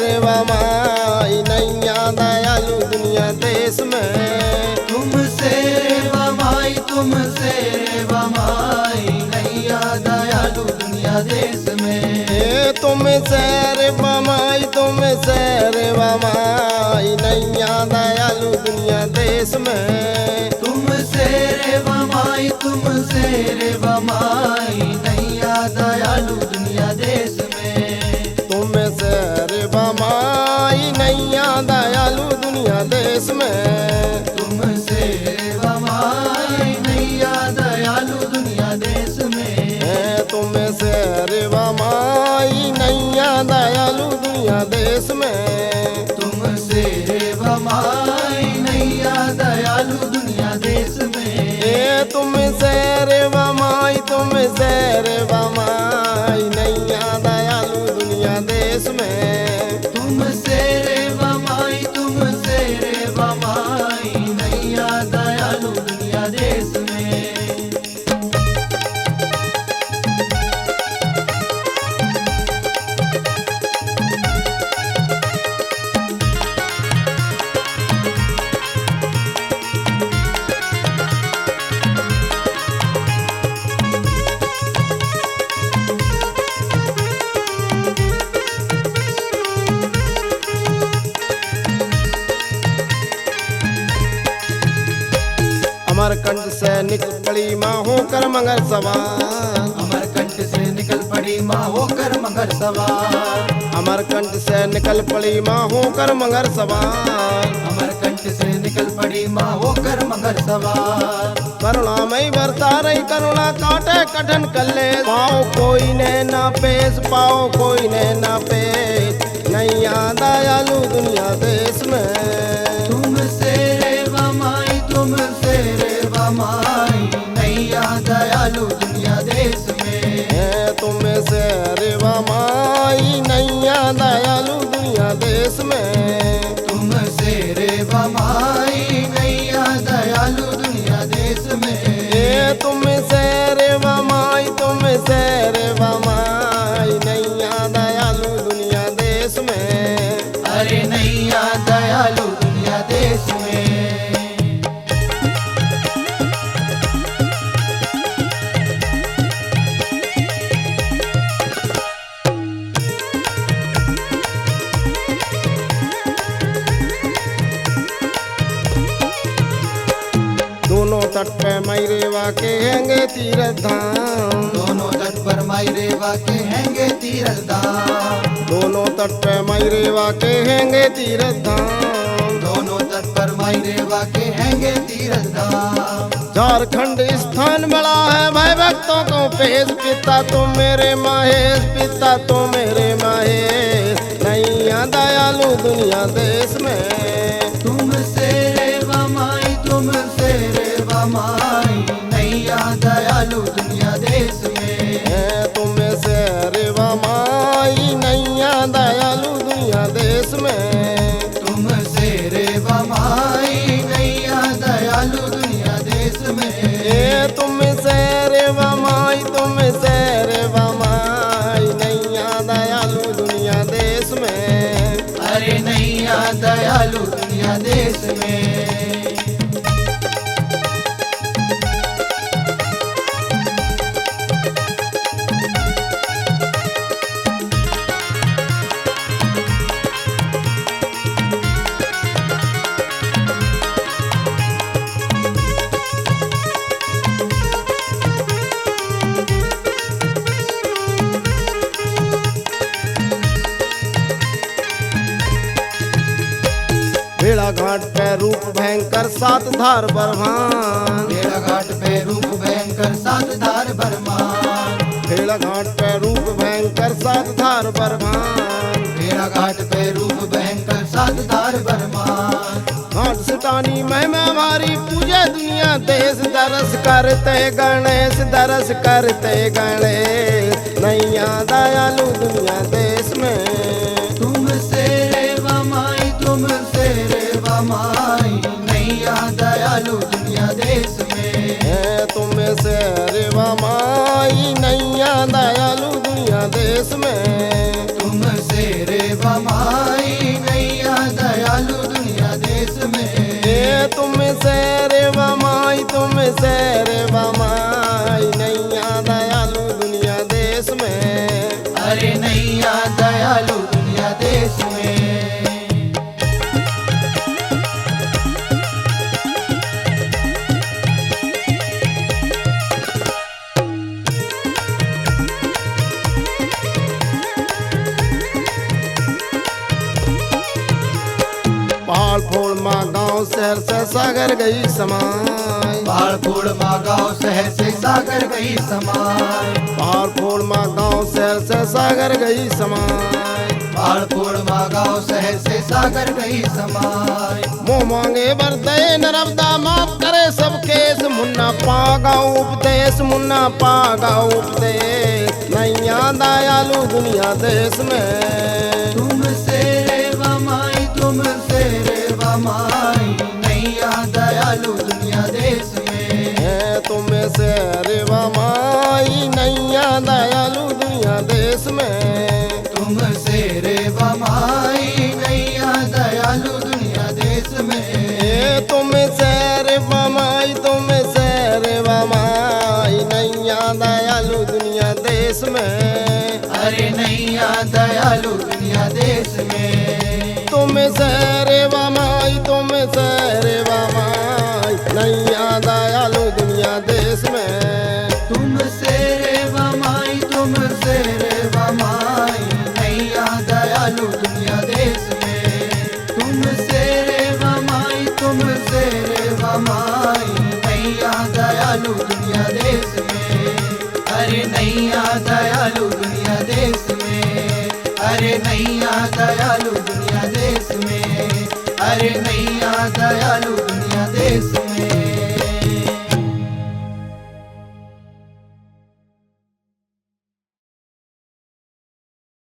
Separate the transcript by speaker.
Speaker 1: रे माई नैया दयालु दुनिया देश में।
Speaker 2: तुमसे रे माई तुमसे रे माई नैया दयालु दुनिया देश में।
Speaker 1: तुमसे रे माई तुमसे रे माई नैया दयालु दुनिया देश में।
Speaker 2: तुमसे रे माई तुमसे रे माई नैया दयालु दुनिया देश में।
Speaker 1: तुमसे रे माई नैया दयालु दुनिया देश में।
Speaker 2: तुमसे रे माई नैया दयालु दुनिया देश में।
Speaker 1: तुमसे रे माई नैया दयालु दुनिया देश में।
Speaker 2: तुमसे रे माई नैया दयालु दुनिया देश में।
Speaker 1: तुमसे रे माई तुमसे रे माई नैया दयालु दुनिया देश में।
Speaker 2: तुमसे रे माई तुमसे रे माई नैया दयालु दुनिया देश में।
Speaker 1: अमरकंट से निकल पड़ी माँ होकर मगर सवार।
Speaker 2: अमरकंट से निकल पड़ी माँ होकर मगर सवार।
Speaker 1: अमरकंट से निकल पड़ी माँ होकर मगर सवार।
Speaker 2: अमरकंट से निकल पड़ी माँ होकर मगर सवार।
Speaker 1: करुणामयी बरता रही करुणा काटे कठिन कल्ले। पाओ कोई ने ना पेश पाओ कोई ने ना पेश नैया दयालु दुनिया देश में।
Speaker 2: तुमसे रे माई तुमसे रे माई नैया दयालु दुनिया देश में।
Speaker 1: तुमसे रे माई नैया दयालु दुनिया देश में।
Speaker 2: तुमसे रे माई नैया दयालु दुनिया देश में।
Speaker 1: तुमसे रे माई तुमसे रे माई नैया दयालु दुनिया देश में।
Speaker 2: अरे नैया दयालु दुनिया देश में।
Speaker 1: दोनों तट पे मैरेवा के हैंगे तीर्थ धाम।
Speaker 2: दोनों तट पर माई रेवा के हैंगे तीरथ धाम।
Speaker 1: दोनों तट पे मैरेवा के हैंगे तीर्थ धाम।
Speaker 2: दोनों तट पर माई रेवा के हैंगे तीरथ धाम।
Speaker 1: झारखंड स्थान बड़ा है भाई भक्तों को पेश। पिता तो मेरे महेश पिता तो मेरे महेश नैया दयालु दुनिया देश में।
Speaker 2: तुमसे रे माई तुमसे रे माई नैया दयालु दुनिया देश में।
Speaker 1: तुमसे रे माई नैया दयालु दुनिया देश में।
Speaker 2: तुमसे रे माई नैया दयालु दुनिया देश में।
Speaker 1: तुमसे रे माई तुमसे रे माई नैया दयालु दुनिया देश में।
Speaker 2: अरे नैया दयालु दुनिया देश में।
Speaker 1: भेड़ा घाट पे रूप भयंकर सात धार बरभान।
Speaker 2: भेड़ा घाट पे रूप भयंकर सात धार बरमान।
Speaker 1: भेड़ा घाट पे रूप भयंकर सात धार बरभान।
Speaker 2: भेड़ा घाट पे रूप भयंकर सात धार बरमान।
Speaker 1: घाट सटानी में हमारी पूजा दुनिया देश। दरस करते गणेश दरस करते गणेश नैया दयालु दुनिया देश में।
Speaker 2: तुमसे रे माई तुमसे रे माई नैया दयालु दुनिया देश में।
Speaker 1: तुमसे रे माई नैया दयालु दुनिया देश में।
Speaker 2: तुमसे रे माई नैया दयालु दुनिया देश में।
Speaker 1: तुम से रे माई तुम से रे माई नैया दयालु दुनिया देश में।
Speaker 2: अरे नैया दयालु दुनिया देश में।
Speaker 1: पहाड़ फोड़ माँ गाँव शहर से सागर गई समाई।
Speaker 2: पहाड़ फोड़ माँ गाँव शहर से सागर गई समाई।
Speaker 1: पहाड़ फोड़ माँ गाँव शहर से सागर गई समाई।
Speaker 2: पहाड़ फोड़ माँ गाँव शहर से सागर गई समाई।
Speaker 1: मुँह मांगे बरदे नर्मदा माफ करे सब केस। मुन्ना पागा उपदेश मुन्ना पागा उपदेश नैया दयालु दुनिया देश में।
Speaker 2: तुमसे रे माई तुमसे रे माई नैया दयालु दुनिया देश में।
Speaker 1: तुम से रे माई नैया दयालु दुनिया देश में।
Speaker 2: तुमसे रे माई नैया दयालु दुनिया देश में।
Speaker 1: तुम से रे माई तुम से रे माई नैया दयालु दुनिया देश में।
Speaker 2: अरे नैया दयालु दुनिया देश में।
Speaker 1: तुम से रे माई तुम से रे माई नैया दयालु दुनिया देश में।
Speaker 2: तुमसे रे माई तुमसे रे माई नैया दयालु दुनिया देश में। तुमसे रे माई तुमसे रे माई नैया दयालु दुनिया देश में। अरे नैया दयालु दुनिया देश में। अरे नैया दयालु दुनिया देश में। अरे नैया दयालु दुनिया देश में।